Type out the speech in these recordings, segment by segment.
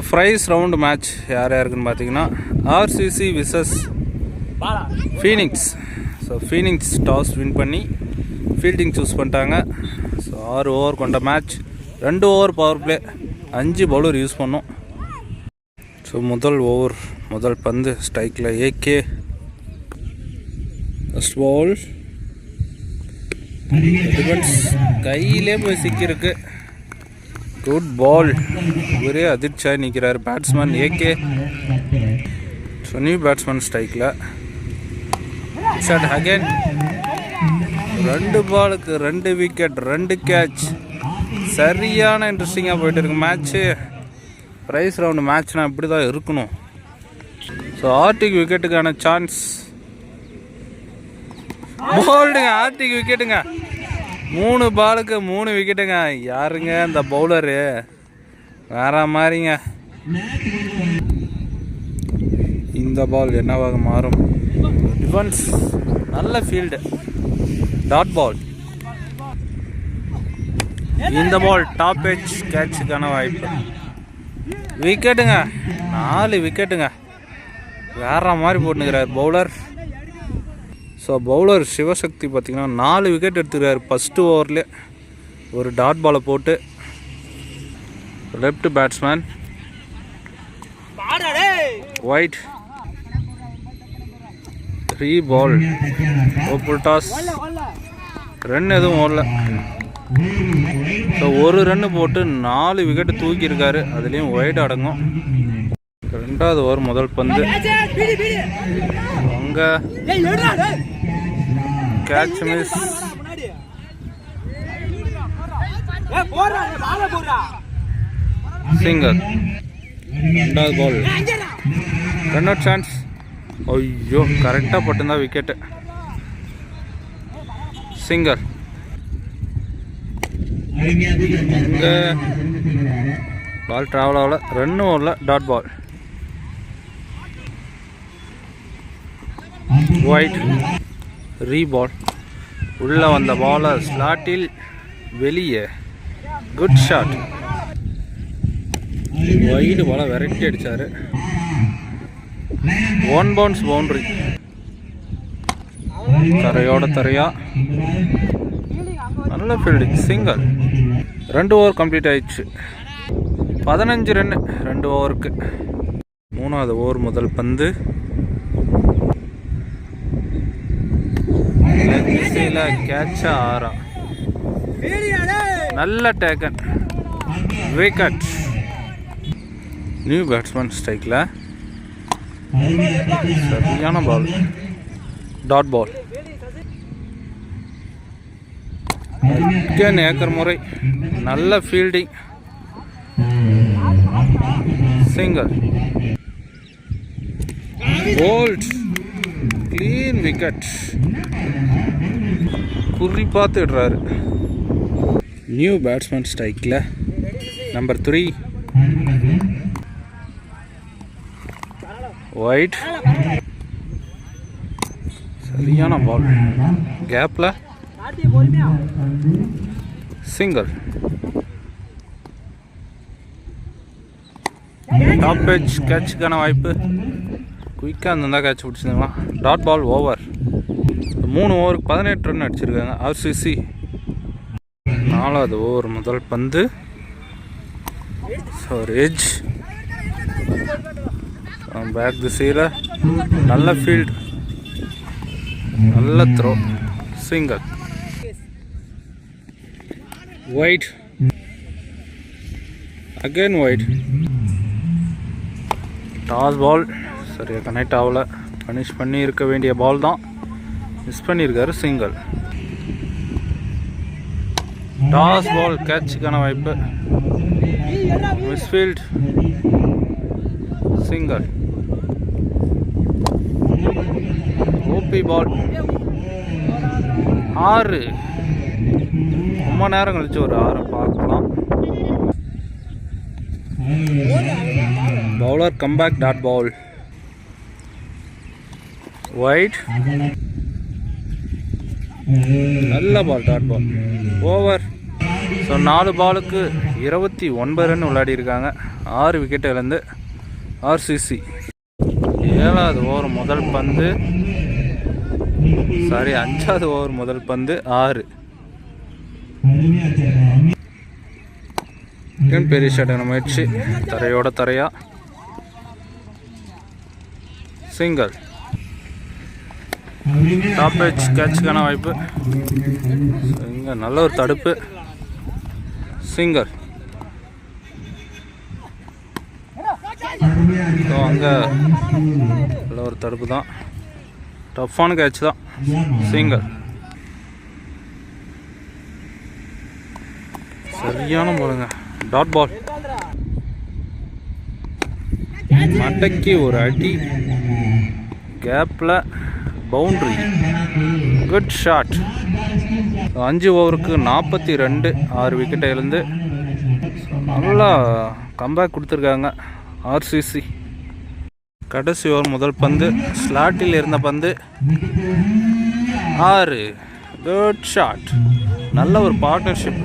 Fries round match யார் யாருக்குன்னு பார்த்தீங்கன்னா RCC versus Phoenix. So Phoenix toss win பண்ணி ஃபீல்டிங் சூஸ் பண்ணிட்டாங்க. ஸோ 6 ஓவர் கொண்ட match, 2 over power play, 5 bowler use பண்ணோம். ஸோ முதல் ஓவர் முதல் பந்து ஸ்ட்ரைக்கில் ஏகே. ஃபர்ஸ்ட் பால் கையிலே போய் சிக்கிருக்கு. குட் பால். ஒரே அதிர்ச்சியாக நிற்கிறார் batsman AK. So new batsman ஸ்ட்ரைக்கில் ஷாட் அகைன். 2 பாலுக்கு 2 விக்கெட், 2 கேட்ச். சரியான இன்ட்ரெஸ்டிங்காக போயிட்டு இருக்கு மேட்ச்சு. ப்ரைஸ் ரவுண்டு மேட்ச்னால் இப்படி தான் இருக்கணும். ஸோ ஆர்டிக் விக்கெட்டுக்கான சான்ஸ். போல்டுங்க, ஆர்டிக் விக்கெட்டுங்க. 3 பாலுக்கு 3 விக்கெட்டுங்க. யாருங்க இந்த பவுலரு? வேற மாதிரிங்க. இந்த பால் என்னவாக மாறும்? டிஃபென்ஸ் நல்ல ஃபீல்டு, டாட் பால். இந்த பால் டாப் எட்ஜ் கேட்சுக்கான வாய்ப்பு. விக்கெட்டுங்க, 4 விக்கெட்டுங்க. வேற மாதிரி போட்டுக்கிறார் பவுலர். ஸோ பவுலர் சிவசக்தி பார்த்திங்கன்னா 4 விக்கெட் எடுத்துக்கிறார் ஃபஸ்ட்டு ஓவர்லேயே. ஒரு டாட் பாலை போட்டு லெஃப்ட் பேட்ஸ்மேன் ஒயிட். 3 பால் ஓப்பல் டாஸ். ரன் எதுவும் ஓடல. ஸோ 1 ரன்னு போட்டு 4 விக்கெட்டு தூக்கியிருக்காரு. அதுலேயும் ஒயிட் அடங்கும். 2வது ஓவர் முதல் பந்து அங்கே கேட்ச் மிஸ். சிங்கர். 2வது பால் ரன் அவுட் சான்ஸ். ஐயோ, கரெக்டாக பட்டுருந்தா விக்கெட்டு. சிங்கர். அங்கே பால் ட்ராவல் ஆகல, ரன்னு ஓடல, டாட் பால். ஒயிட். ரீபால். உள்ளே வந்த பாலை ஸ்லாட்டில் வெளியே. Good shot. ஒயிட் பாலை விரட்டி அடித்தார். 1 பவுன்ஸ் பவுண்ட்ரி. தரையோட தரையா நல்ல ஃபீல்டிங். சிங்கர். 2 ஓவர் கம்ப்ளீட் ஆயிடுச்சு. 15 ரன்னு 2 ஓவருக்கு. 3வது ஓவர் முதல் பந்து கேட்சா 6. நல்ல டேக்கன், விக்கெட். நியூ பேட்ஸ்மேன் ஸ்ட்ரைக்கில் சரியான பால், டாட் பால். ஏக்கர் முறை நல்ல fielding. Single. Bowled. Clean wicket. குறி பார்த்து விடுறாரு. நியூ பேட்ஸ்மேன் ஸ்ட்ரைக்கில் நம்பர் 3 ஒயிட். சரியான பால், கேப்பில். சிங்கர். டாப் எட்ஜ் கேட்சுக்கான வாய்ப்பு. குயிக்காக இருந்தால் கேட்ச் பிடிச்சிருந்தா. Dot ball over. 3 ஓவருக்கு 18 ரன் அடிச்சிருக்காங்க ஆர்சிசி. 4வது ஓவர் முதல் பந்து எட்ஜ் பேக் திசையில். நல்ல ஃபீல்டு, நல்ல throw. Single. Wide. Again wide. Toss ball சரியாக கனெக்ட் ஆகலை. பனிஷ் பண்ணி இருக்க வேண்டிய பால் தான், மிஸ் பண்ணியிருக்காரு. சிங்கர். டாஸ் பால் கேட்சுக்கான வாய்ப்பு. மிஸ்ஃபீல்ட். சிங்கர். ஓபி பால். 6. ரொம்ப நேரம் கழிச்சு ஒரு 6 பார்க்கலாம். Bowler comeback, dot ball. Wide. நல்ல ball, dot ball. Over. So 4 பாலுக்கு 29 ரன் விளையாடி இருக்காங்க. 6 விக்கெட் இழந்து ஆர்சிசி. 7வது ஓவர் முதல் பந்து, சாரி 5வது ஓவர் முதல் பந்து 6. பெரிய ஷாட்டான முயற்சி, தரையோட தரையா சிங்கிள். டாப் எட்ஜ் கேட்சுக்கான வாய்ப்பு. இங்கே நல்ல ஒரு தடுப்பு, சிங்கிள். அங்கே நல்ல ஒரு தடுப்பு தான், டஃப்பான கேட்ச் தான், சிங்கிள். சரியான போலுங்க, டாட் பால். மட்டைக்கு ஒரு அடி, கேப்பில் பவுண்ட்ரி, குட் ஷாட். 5 ஓவருக்கு 42, 6 விக்கெட்டை இழந்து நல்லா கம்பேக் கொடுத்துருக்காங்க ஆர்சிசி. கடைசி ஓவர் முதல் பந்து, ஸ்லாட்டில் இருந்த பந்து 6, குட் ஷாட். நல்ல ஒரு பார்ட்னர்ஷிப்,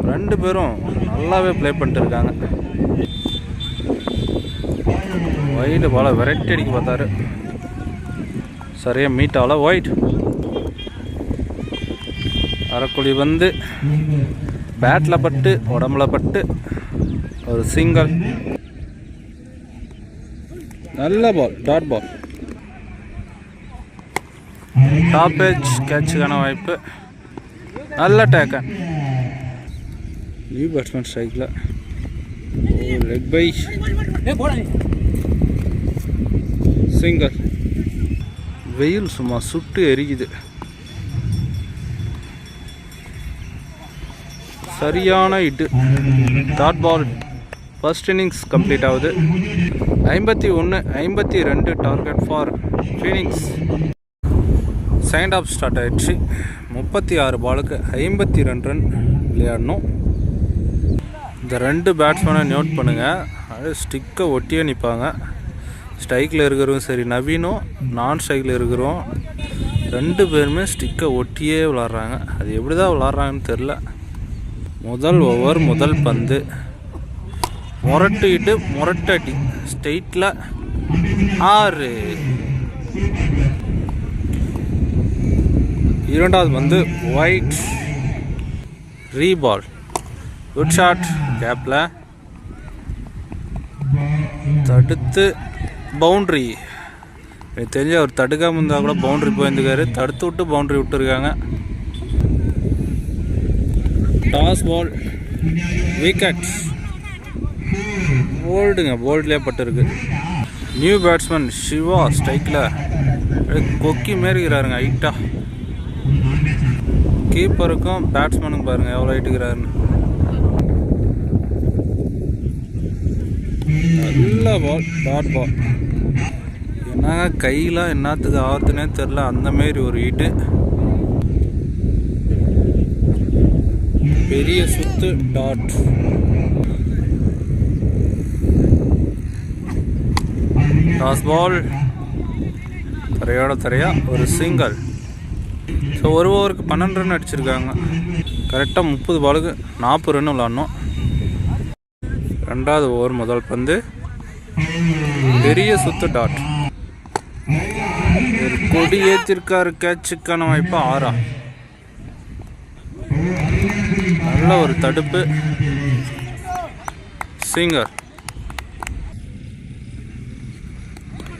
2 பேரும் நல்லாவே ப்ளே பண்ணிட்டு இருக்காங்க. வைடு பால வெரைட்டி அடிக்க பார்த்தாரு, சரியா மீட் ஆகல. ஒயிட். அரைக்குழி வந்து பேட்டில் பட்டு உடம்புல பட்டு ஒரு சிங்கிள். நல்ல ball, dot ball. Top edge கேட்சுக்கான வாய்ப்பு, நல்ல டேக்கன். நியூ பேட்ஸ்மேன் ஸ்ட்ரைக்கில் லெக் பை, சிங்கிள். வெயில் சும்மா சுட்டு எரிக்குது. சரியான hit, dot ball. First innings complete ஆகுது. 51-52 target for Phoenix. Second half start ஆயிடுச்சு. 36 பாலுக்கு 52 ரன் விளையாடணும். இந்த 2 பேட்ஸ்மேனை நோட் பண்ணுங்கள், அது ஸ்டிக்கை ஒட்டியே நிற்பாங்க. ஸ்ட்ரைக்கில் இருக்கிறவங்க சரி, நவீனும் நான் ஸ்ட்ரைக்கில் இருக்கிறோம் 2 பேருமே ஸ்டிக்கை ஒட்டியே விளாட்றாங்க. அது எப்படி தான் விளாட்றாங்கன்னு தெரில. முதல் ஓவர் முதல் பந்து, முரட்டுக்கிட்டு முரட்டடி, ஸ்ட்ரெயிட்டில் 6. 2வது பந்து ஒயிட், ரீபால், குட் ஷாட். கேப்பில் தடுத்து பவுண்ட்ரி. எனக்கு தெரிஞ்ச அவர் தடுக்காமல் இருந்தால் கூட பவுண்ட்ரி போயிருந்துக்காரு, தடுத்து விட்டு பவுண்ட்ரி விட்டுருக்காங்க. Toss ball, wicket. போல்டுங்க, போல்ட்லேயே பட்டுருக்கு. நியூ பேட்ஸ்மேன் சிவா ஸ்ட்ரைக்கில் கொக்கி மாரி இருக்கிறாருங்க, ஹைட்டாக. கீப்பருக்கும் பேட்ஸ்மேனுக்கும் பாருங்கள் எவ்வளோ ஹைட்டுக்கிறாருன்னு. நல்ல பால், டாட் பால். என்னங்க கையெல்லாம் என்னத்துக்கு ஆகுதுன்னே தெரில, அந்தமாரி ஒரு ஹீட்டு. பெரிய சுத்து, டாட். டாஸ் பால், தரையோட தரையா ஒரு சிங்கிள். ஸோ ஒரு ஓவருக்கு 12 ரன் அடிச்சிருக்காங்க. கரெக்டாக 30 பாலுக்கு 40 ரன் விளாட்ணும். 2வது ஓவர் முதல் பந்து, பெரிய சுத்து, டாட். ஒரு கொடி ஏற்றிருக்காரு, கேட்சுக்கான வாய்ப்பு 6. நல்ல ஒரு தடுப்பு, சிங்கர்.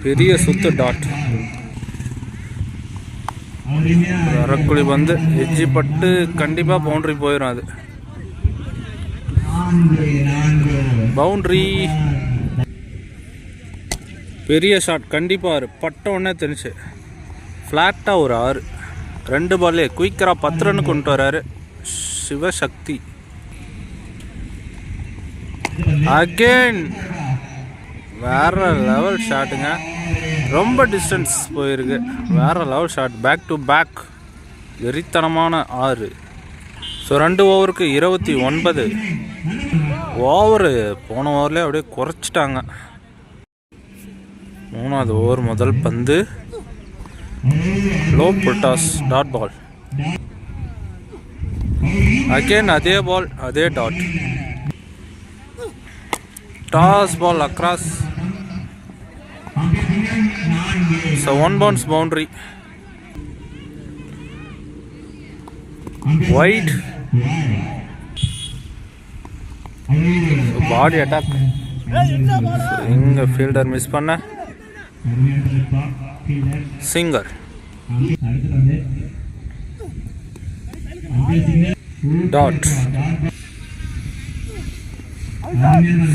பெரிய சுத்து, டாட். அரைக்குழி வந்து எஜ்ஜி பட்டு கண்டிப்பாக பவுண்ட்ரி போயிடும். அது பவுண்ட்ரி, பெரிய ஷாட். கண்டிப்பாக பட்ட உடனே தெரிஞ்சு ஃப்ளாட்டாக ஒரு 6. 2 பால்லே குயிக்கராக 10 ரன் கொண்டு வராரு சிவசக்தி. அகெயின் வேற லெவல் ஷாட்டுங்க, ரொம்ப டிஸ்டன்ஸ் போயிருக்கு. வேற level shot, back to back, வெறித்தனமான 6. ஸோ 2 ஓவருக்கு 29. ஓவரு போன ஓவர்லேயே அப்படியே குறைச்சிட்டாங்க. 3வது ஓவர் முதல் பந்து, low full toss, dot ball. Again அதே பால், அதே dot. Toss ball across. So 1 bounce boundary. Wide. Body attack. இங்க ஃபீல்டர் மிஸ் பண்ண. சிங்கர். டாட்.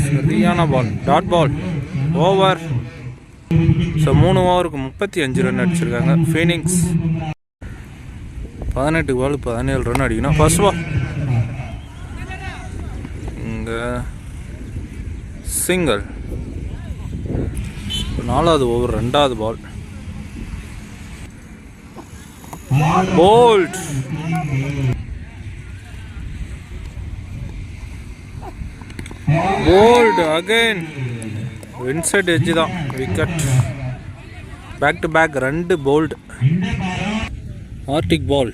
சரியான ball. Dot ball. Over. So 3 ஓவருக்கு 35 ரன் அடிச்சிருக்காங்க ஃபீனிக்ஸ். 18 பால் 17 ரன் அடிக்கணும். ஃபர்ஸ்ட் பால் இங்கே சிங்கிள். 4வது ஓவர் 2வது ball. Bowled. Bowled again. Inside edge தான். Wicket. Back to back 2 bowled. Hardik ball.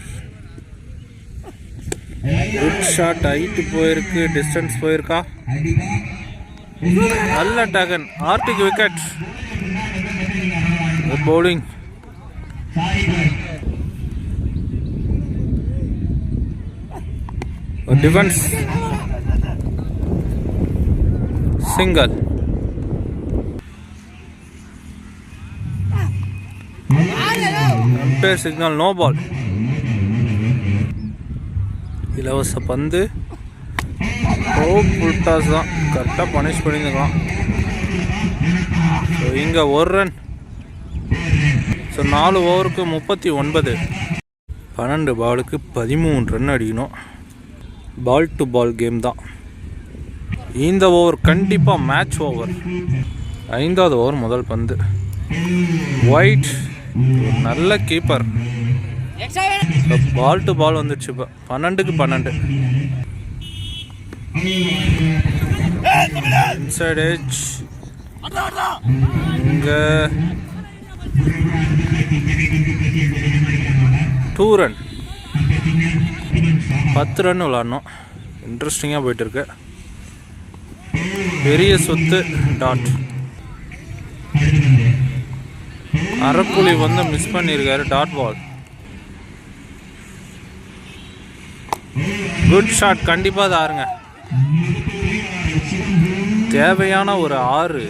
Good shot. Height போயிருக்கு, டிஸ்டன்ஸ் போயிருக்கா. நல்ல taken. Hardik wicket. Bowling. Defence. Single. Umpire signal no ball. இலவச பந்து. ஃபுல் டாஸ் தான். கரெக்டாக பனிஷ் பண்ணியிருக்கலாம். ஸோ இங்கே 1 ரன். ஸோ 4 ஓவருக்கு 39. 12 பாலுக்கு 13 ரன் அடிக்கணும். பால் டு பால் கேம் தான். இந்த ஓவர் கண்டிப்பாக மேட்ச் ஓவர். 5வது ஓவர் முதல் பந்து. ஒயிட். நல்ல கீப்பர். பால் டு பால் வந்துடுச்சு. இப்போ 12க்கு 12. Inside edge. இங்கே 2 ரன். 10 ரன் விளாடணும். இன்ட்ரெஸ்டிங்காக போயிட்டு இருக்கு. பெரிய சொத்து. டாட். அரைக்குழி வந்து மிஸ் பண்ணியிருக்காரு. Dot ball. Good shot. கண்டிப்பாக அது ஆறுங்க. தேவையான ஒரு 6.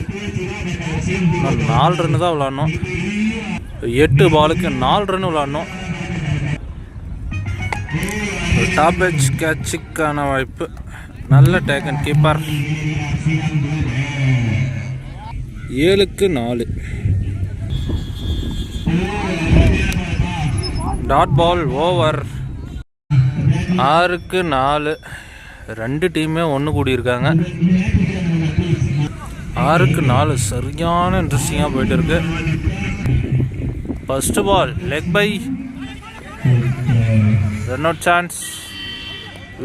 4 ரன்னு தான் விளாடணும். 8 பாலுக்கு 4 ரன் விளாடணும். டாப் எட்ஜ் கேட்சுக்கான வாய்ப்பு. நல்ல டேக்கன் கீப்பர். 7க்கு 4. Dot ball. ஓவர். 6க்கு 4. 2 டீமே ஒன்று கூடியிருக்காங்க. 6க்கு 4. சரியான இன்ட்ரெஸ்டிங்காக போயிட்டு இருக்கு. First ball leg bye. Run out chance.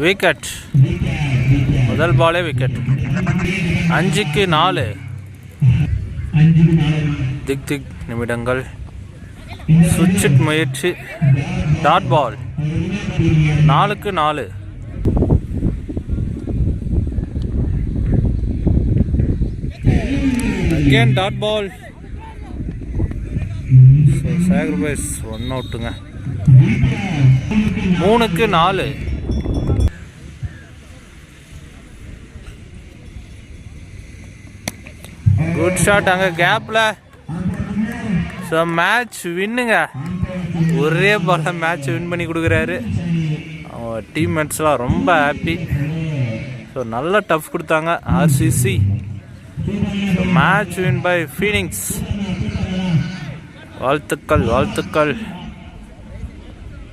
Wicket. முதல் பாலே விக்கெட். 5க்கு 4. திக் திக் நிமிடங்கள். சுவிட்ச் முயற்சி. Dot ball. 4க்கு 4. Again dot ball. சாக்ரிஃபைஸ் 1 அவுட்டுங்க. 3க்கு 4. Good shot. அங்கே கேப்பில். ஸோ மேட்ச் வின்னுங்க. ஒரே பால் மேட்ச் வின் பண்ணி கொடுக்குறாரு. அவங்க டீம்மேட்ஸ்லாம் ரொம்ப ஹாப்பி. ஸோ நல்ல டஃப் கொடுத்தாங்க RCC. Match win by Phoenix. வாழ்த்துக்கள் வாழ்த்துக்கள்.